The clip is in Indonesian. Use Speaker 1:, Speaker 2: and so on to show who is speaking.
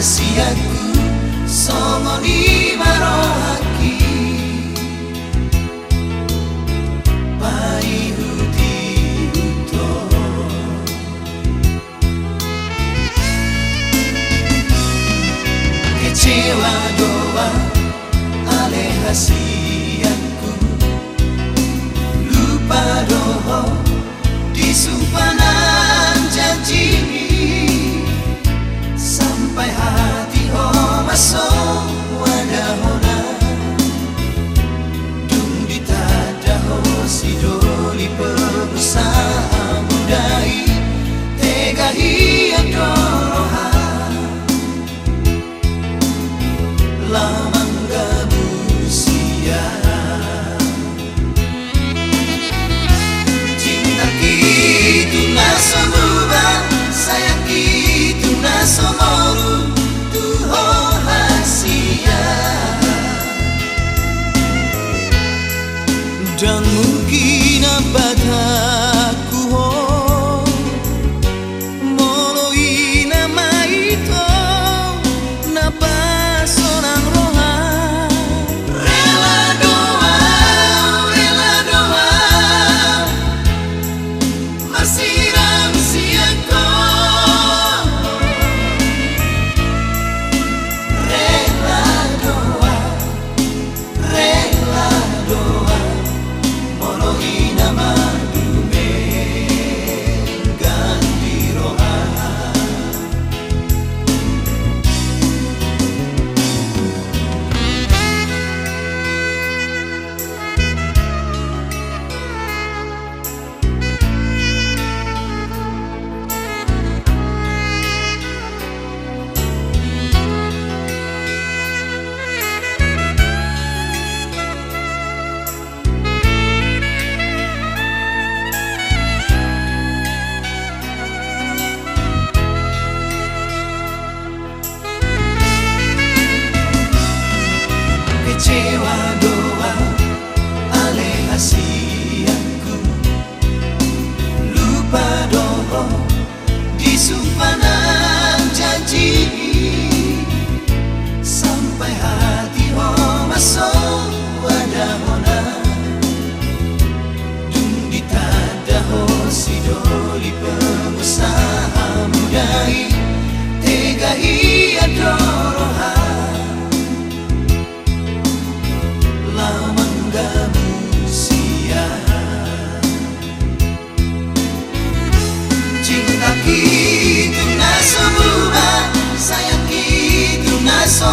Speaker 1: rahasiaku songo ni marohaki paihuti uto kecewa doa ale rahasiaku lupa doa disumpanan janji sampai hati ho masuk wadahona dung ditada ho sidoli pengusaha mudai tega hiya doroha lamangga busia cinta itu naso berubah sayang itu naso malu tuho hasia dan mungkin abadaku ho moloi nama itu napa sonang roha rela doa masih rahasiaku rela doa moloi nama dume ganti roha kecewa doa ale rahasiaku lupa doa disumpanan janji sampai hati ho masuk wadahona dung ditada ho sidoli pengusaha mudai tega hiya doroha lamangga busia cinta itu naso berubah sayang itu naso